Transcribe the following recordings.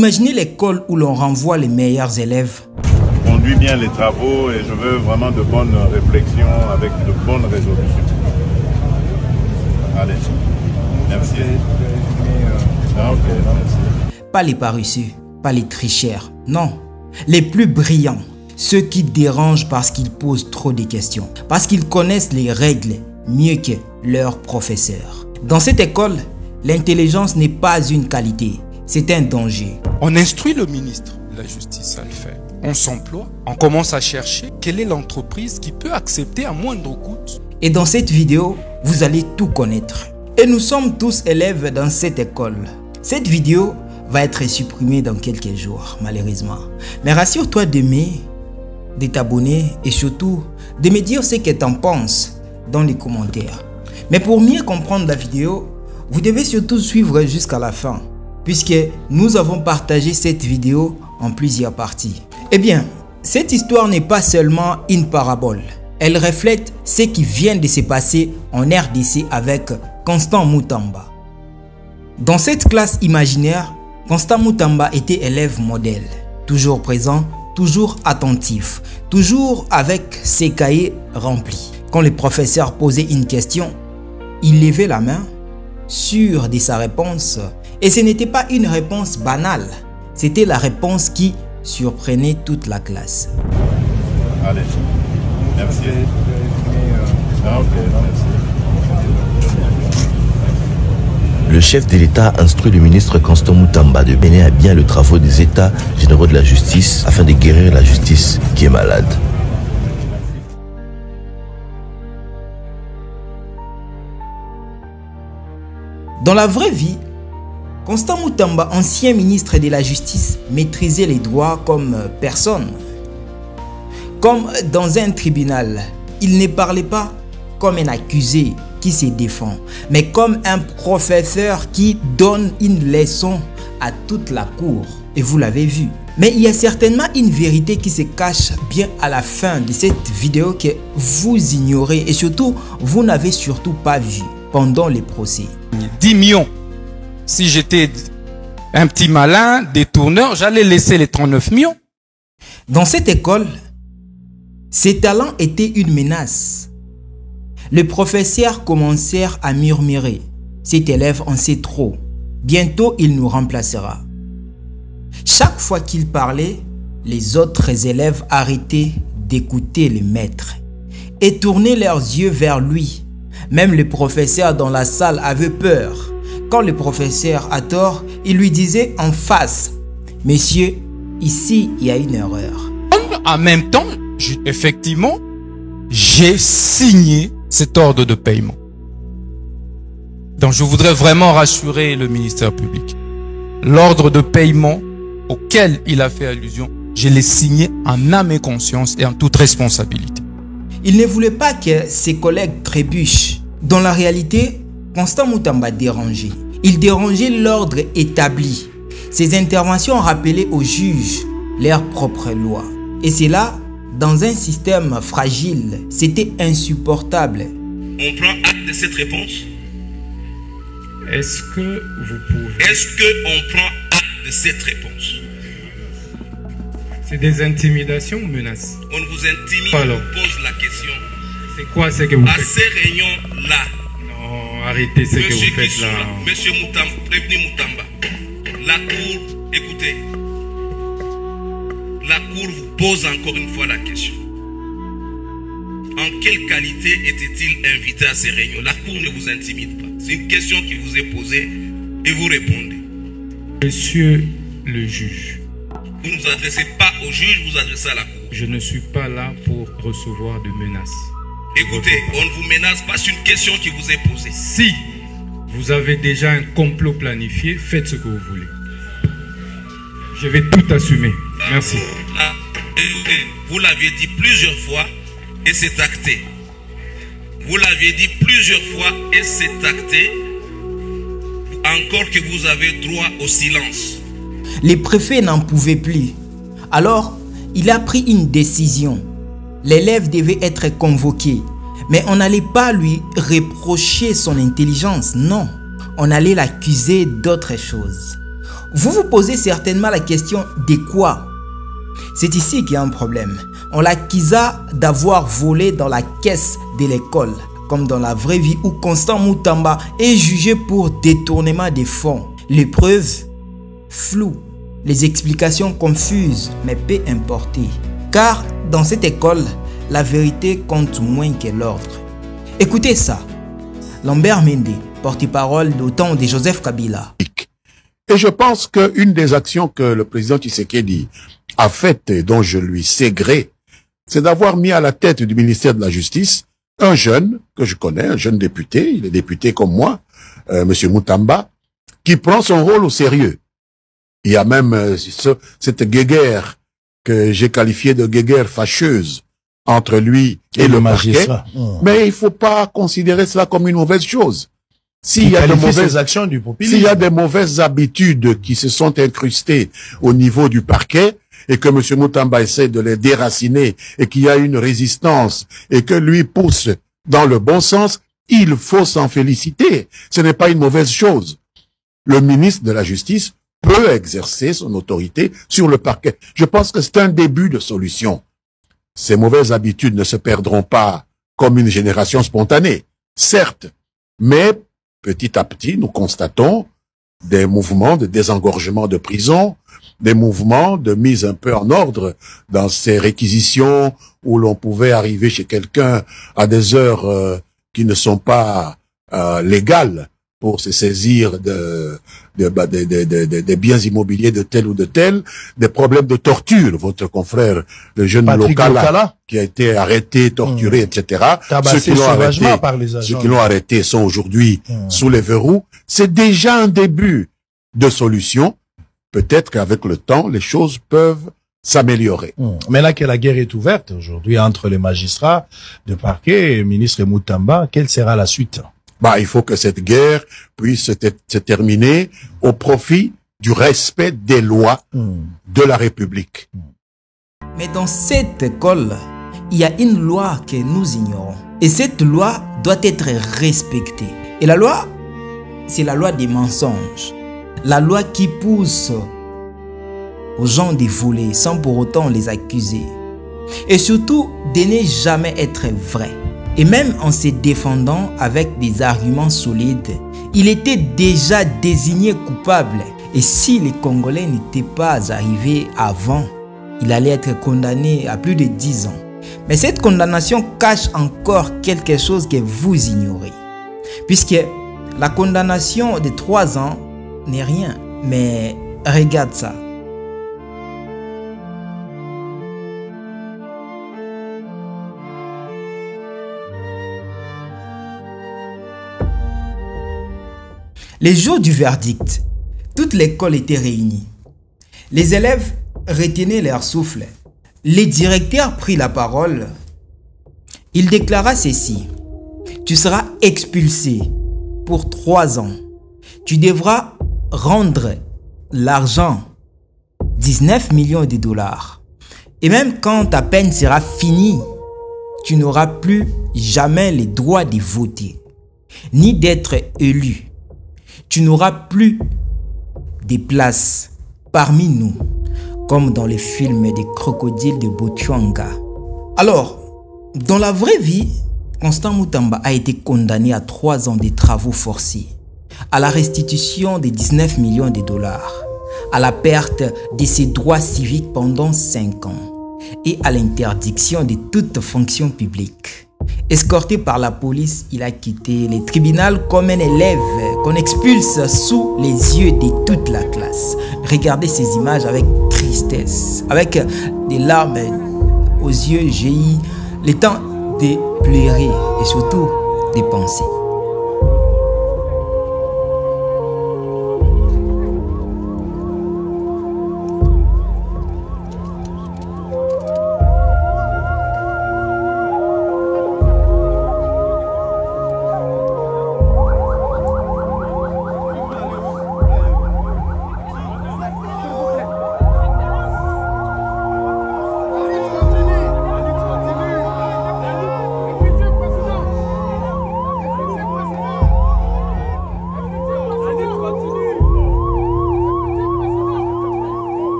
Imaginez l'école où l'on renvoie les meilleurs élèves. Conduis bien les travaux et je veux vraiment de bonnes réflexions avec de bonnes résolutions. Allez, merci. Ah, ok, merci. Pas les paresseux, pas les tricheurs, non. Les plus brillants, ceux qui dérangent parce qu'ils posent trop de questions, parce qu'ils connaissent les règles mieux que leurs professeurs. Dans cette école, l'intelligence n'est pas une qualité, c'est un danger. On instruit le ministre de la Justice à le faire. On s'emploie, on commence à chercher quelle est l'entreprise qui peut accepter à moindre coût. Et dans cette vidéo, vous allez tout connaître. Et nous sommes tous élèves dans cette école. Cette vidéo va être supprimée dans quelques jours, malheureusement. Mais rassure-toi d'aimer, de t'abonner et surtout de me dire ce que tu en penses dans les commentaires. Mais pour mieux comprendre la vidéo, vous devez surtout suivre jusqu'à la fin, puisque nous avons partagé cette vidéo en plusieurs parties. Eh bien, cette histoire n'est pas seulement une parabole. Elle reflète ce qui vient de se passer en RDC avec Constant Mutamba. Dans cette classe imaginaire, Constant Mutamba était élève modèle, toujours présent, toujours attentif, toujours avec ses cahiers remplis. Quand le professeur posait une question, il levait la main, sûr de sa réponse, et ce n'était pas une réponse banale, c'était la réponse qui surprenait toute la classe. Allez, merci. Ah, ok, merci. Le chef de l'État instruit le ministre Constant Mutamba de mener à bien le travail des États généraux de la justice afin de guérir la justice qui est malade. Dans la vraie vie, Constant Mutamba, ancien ministre de la Justice, maîtrisait les droits comme personne. Comme dans un tribunal, il ne parlait pas comme un accusé qui se défend, mais comme un professeur qui donne une leçon à toute la cour. Et vous l'avez vu. Mais il y a certainement une vérité qui se cache bien à la fin de cette vidéo que vous ignorez et surtout, vous n'avez surtout pas vu pendant les procès. 10 millions. Si j'étais un petit malin, détourneur, j'allais laisser les 39 millions. Dans cette école, ces talents étaient une menace. Les professeurs commencèrent à murmurer. Cet élève en sait trop. Bientôt, il nous remplacera. Chaque fois qu'il parlait, les autres élèves arrêtaient d'écouter le maître et tournaient leurs yeux vers lui. Même les professeurs dans la salle avaient peur. Quand le professeur a tort, il lui disait en face, « Monsieur, ici, il y a une erreur. » En même temps, effectivement, j'ai signé cet ordre de paiement. Donc je voudrais vraiment rassurer le ministère public. L'ordre de paiement auquel il a fait allusion, je l'ai signé en âme et conscience et en toute responsabilité. Il ne voulait pas que ses collègues trébuchent. Dans la réalité, Constant Mutamba dérangeait. Il dérangeait l'ordre établi. Ses interventions rappelaient aux juges leurs propres lois. Et c'est là, dans un système fragile, c'était insupportable. On prend acte de cette réponse. Est-ce que vous pouvez... Est-ce qu'on prend acte de cette réponse? C'est des intimidations ou menaces? On vous intimide, Alors, on vous pose la question. c'est quoi ce que vous À faites? ces réunions-là, Non, arrêtez ce que monsieur vous faites qui là. Monsieur Mutamba, prévenu Mutamba, la cour, écoutez, la cour vous pose encore une fois la question. En quelle qualité était-il invité à ces réunions? La cour ne vous intimide pas. C'est une question qui vous est posée et vous répondez. Monsieur le juge, Vous ne vous adressez pas au juge, vous vous adressez à la cour. je ne suis pas là pour recevoir de menaces. Écoutez, on ne vous menace pas, c'est une question qui vous est posée. Si vous avez déjà un complot planifié, faites ce que vous voulez. Je vais tout assumer. Merci. Là, écoutez, vous l'aviez dit plusieurs fois et c'est acté. Vous l'aviez dit plusieurs fois et c'est acté. Encore que vous avez droit au silence. Les préfets n'en pouvaient plus. Alors, il a pris une décision. L'élève devait être convoqué. Mais on n'allait pas lui reprocher son intelligence, non. On allait l'accuser d'autre chose. Vous vous posez certainement la question de quoi? C'est ici qu'il y a un problème. On l'accusa d'avoir volé dans la caisse de l'école, comme dans la vraie vie où Constant Moutamba est jugé pour détournement des fonds. Les preuves floues, les explications confuses, mais peu importées. Car dans cette école, la vérité compte moins que l'ordre. Écoutez ça. Lambert Mende, porte-parole du temps de Joseph Kabila. Et je pense qu'une des actions que le président Tshisekedi a faites et dont je lui sais gré, c'est d'avoir mis à la tête du ministère de la Justice un jeune que je connais, un jeune député, il est député comme moi, Monsieur Moutamba, qui prend son rôle au sérieux. Il y a même cette guéguerre que j'ai qualifiée de guéguerre fâcheuse entre lui et le magistrat. Mais il faut pas considérer cela comme une mauvaise chose. S'il y a de mauvaises actions du populisme, s'il y a des mauvaises habitudes qui se sont incrustées au niveau du parquet et que M. Moutamba essaie de les déraciner et qu'il y a une résistance et que lui pousse dans le bon sens, il faut s'en féliciter. Ce n'est pas une mauvaise chose. Le ministre de la Justice peut exercer son autorité sur le parquet. Je pense que c'est un début de solution. Ces mauvaises habitudes ne se perdront pas comme une génération spontanée, certes, mais petit à petit, nous constatons des mouvements de désengorgement de prison, des mouvements de mise un peu en ordre dans ces réquisitions où l'on pouvait arriver chez quelqu'un à des heures qui ne sont pas légales pour se saisir des biens immobiliers de tel ou de tel, des problèmes de torture. Votre confrère, le jeune Lokala, qui a été arrêté, torturé, etc. Ceux qui l'ont arrêté sont aujourd'hui sous les verrous. C'est déjà un début de solution. Peut-être qu'avec le temps, les choses peuvent s'améliorer. Maintenant que la guerre est ouverte aujourd'hui entre les magistrats de parquet et le ministre Moutamba, quelle sera la suite? Il faut que cette guerre puisse se terminer au profit du respect des lois de la République. Mais dans cette école, il y a une loi que nous ignorons. Et cette loi doit être respectée. Et la loi, c'est la loi des mensonges. La loi qui pousse aux gens de voler sans pour autant les accuser. Et surtout, de ne jamais être vrai. Et même en se défendant avec des arguments solides, il était déjà désigné coupable. Et si les Congolais n'étaient pas arrivés avant, il allait être condamné à plus de 10 ans. Mais cette condamnation cache encore quelque chose que vous ignorez. Puisque la condamnation de 3 ans n'est rien. Mais regarde ça. Les jours du verdict, toute l'école était réunie. Les élèves retenaient leur souffle. Le directeur prit la parole. Il déclara ceci. Tu seras expulsé pour 3 ans. Tu devras rendre l'argent, 19 millions de dollars. Et même quand ta peine sera finie, tu n'auras plus jamais le droit de voter, ni d'être élu. Tu n'auras plus de place parmi nous, comme dans les films des crocodiles de Botswana. Alors, dans la vraie vie, Constant Moutamba a été condamné à 3 ans de travaux forcés, à la restitution de 19 millions de dollars, à la perte de ses droits civiques pendant 5 ans et à l'interdiction de toute fonction publique. Escorté par la police, il a quitté le tribunal comme un élève qu'on expulse sous les yeux de toute la classe. Regardez ces images avec tristesse, avec des larmes aux yeux. J'ai eu le temps de pleurer et surtout de penser.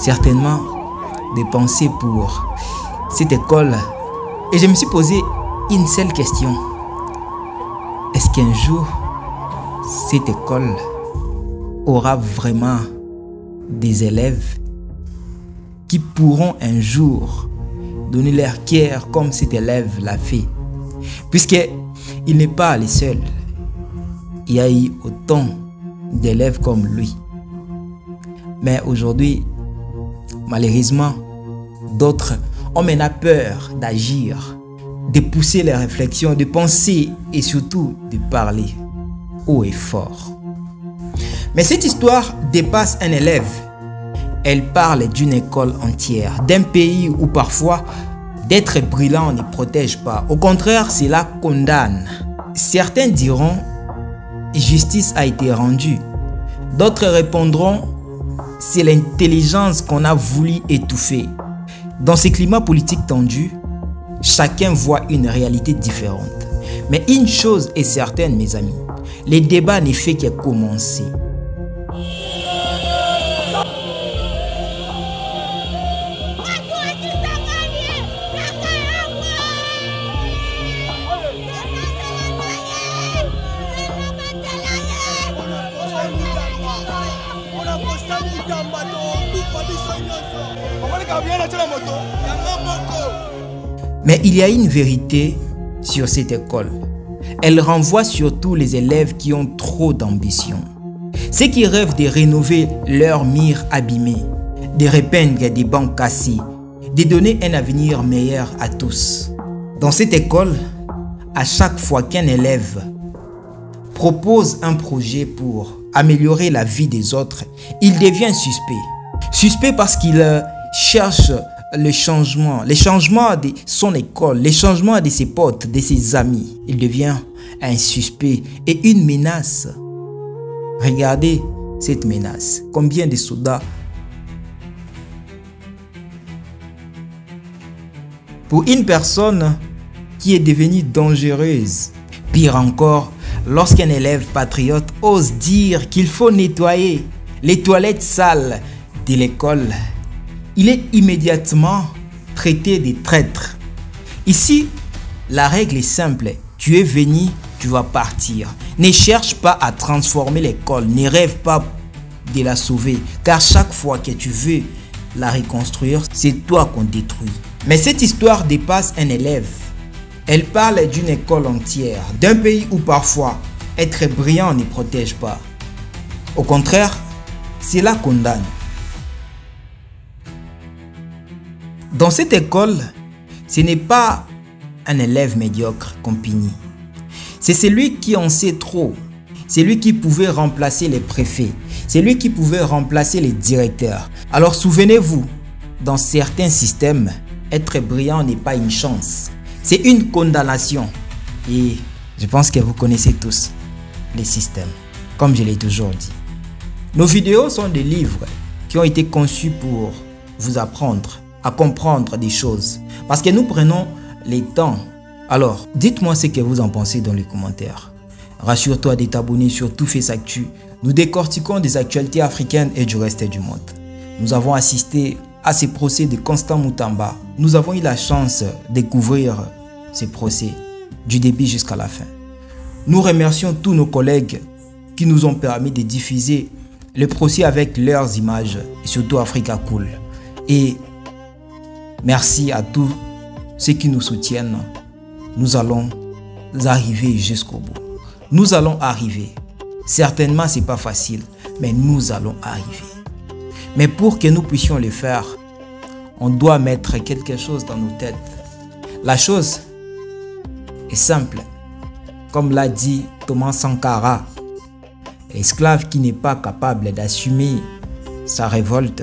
certainement des pensées pour cette école. Et je me suis posé une seule question. Est-ce qu'un jour, cette école aura vraiment des élèves qui pourront un jour donner leur cœur comme cet élève l'a fait? Puisqu'il n'est pas le seul. Il y a eu autant d'élèves comme lui. Mais aujourd'hui, malheureusement, d'autres ont maintenant peur d'agir, de pousser les réflexions, de penser et surtout de parler haut et fort. Mais cette histoire dépasse un élève. Elle parle d'une école entière, d'un pays où parfois d'être brillant ne protège pas. Au contraire, cela condamne. Certains diront justice a été rendue. D'autres répondront c'est l'intelligence qu'on a voulu étouffer. Dans ce climat politique tendu, chacun voit une réalité différente. Mais une chose est certaine, mes amis, les débats ne font que commencer. Mais il y a une vérité sur cette école. Elle renvoie surtout les élèves qui ont trop d'ambition. Ceux qui rêvent de rénover leurs murs abîmés, de repeindre des bancs cassés, de donner un avenir meilleur à tous. Dans cette école, à chaque fois qu'un élève propose un projet pour améliorer la vie des autres, il devient suspect. Suspect parce qu'il cherche le changement de son école, le changement de ses potes, de ses amis. Il devient un suspect et une menace. Regardez cette menace. Combien de soldats pour une personne qui est devenue dangereuse. Pire encore, lorsqu'un élève patriote ose dire qu'il faut nettoyer les toilettes sales de l'école, il est immédiatement traité de traître. Ici, la règle est simple. Tu es venu, tu vas partir. Ne cherche pas à transformer l'école. Ne rêve pas de la sauver. Car chaque fois que tu veux la reconstruire, c'est toi qu'on détruit. Mais cette histoire dépasse un élève. Elle parle d'une école entière. D'un pays où parfois, être brillant ne protège pas. Au contraire, cela condamne. Dans cette école, ce n'est pas un élève médiocre qu'on punit. C'est celui qui en sait trop. C'est lui qui pouvait remplacer les préfets. C'est lui qui pouvait remplacer les directeurs. Alors souvenez-vous, dans certains systèmes, être brillant n'est pas une chance. C'est une condamnation. Et je pense que vous connaissez tous les systèmes, comme je l'ai toujours dit. Nos vidéos sont des livres qui ont été conçus pour vous apprendre à comprendre des choses. Parce que nous prenons les temps. Alors, dites-moi ce que vous en pensez dans les commentaires. Rassure-toi de t'abonner sur Tout Face Actu. Nous décortiquons des actualités africaines et du reste du monde. Nous avons assisté à ces procès de Constant Mutamba. Nous avons eu la chance de découvrir ces procès du début jusqu'à la fin. Nous remercions tous nos collègues qui nous ont permis de diffuser le procès avec leurs images, et surtout Africa Cool. Et merci à tous ceux qui nous soutiennent. Nous allons arriver jusqu'au bout. Nous allons arriver. Certainement, ce n'est pas facile, mais nous allons arriver. Mais pour que nous puissions le faire, on doit mettre quelque chose dans nos têtes. La chose est simple. Comme l'a dit Thomas Sankara, l'esclave qui n'est pas capable d'assumer sa révolte,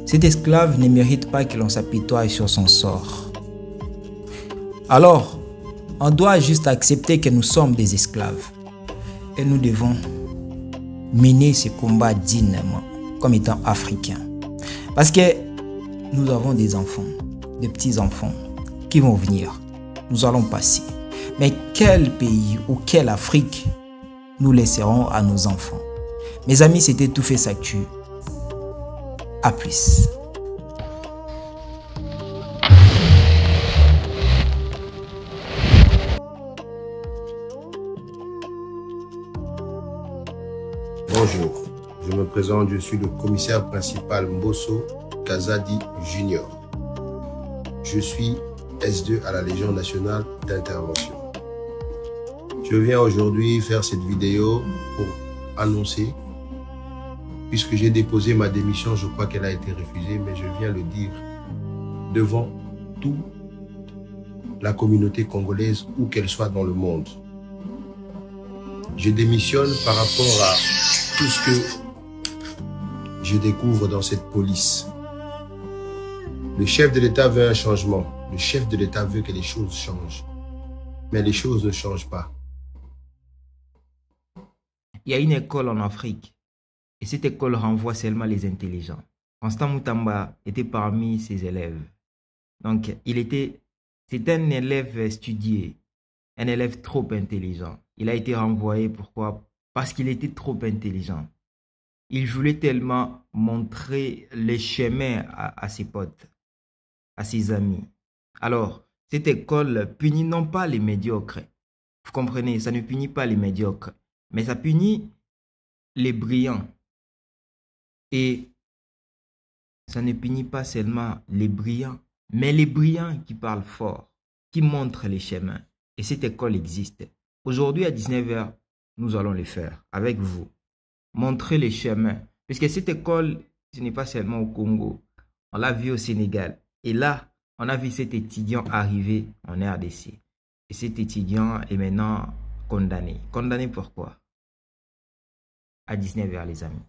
cet esclave ne mérite pas que l'on s'apitoie sur son sort. Alors, on doit juste accepter que nous sommes des esclaves. Et nous devons mener ce combat dignement, comme étant africains. Parce que nous avons des enfants, des petits-enfants qui vont venir. Nous allons passer. Mais quel pays ou quelle Afrique nous laisserons à nos enfants? Mes amis, c'était Tout Face Actu. À plus. Bonjour, je me présente, je suis le commissaire principal Mbosso Kazadi Junior. Je suis S2 à la Légion nationale d'intervention. Je viens aujourd'hui faire cette vidéo pour annoncer, puisque j'ai déposé ma démission, je crois qu'elle a été refusée, mais je viens le dire devant toute la communauté congolaise, où qu'elle soit dans le monde. Je démissionne par rapport à tout ce que je découvre dans cette police. Le chef de l'État veut un changement. Le chef de l'État veut que les choses changent. Mais les choses ne changent pas. Il y a une école en Afrique. Et cette école renvoie seulement les intelligents. Constant Mutamba était parmi ses élèves. Donc, c'est un élève studié. Un élève trop intelligent. Il a été renvoyé. Pourquoi? Parce qu'il était trop intelligent. Il voulait tellement montrer les chemins à ses potes, à ses amis. Alors, cette école punit non pas les médiocres. Vous comprenez, ça ne punit pas les médiocres, mais ça punit les brillants. Et ça ne punit pas seulement les brillants, mais les brillants qui parlent fort, qui montrent les chemins. Et cette école existe. Aujourd'hui à 19 h, nous allons le faire avec vous. Montrer les chemins. Puisque cette école, ce n'est pas seulement au Congo. On l'a vu au Sénégal. Et là, on a vu cet étudiant arriver en RDC. Et cet étudiant est maintenant condamné. Condamné pourquoi? À 19 h, les amis.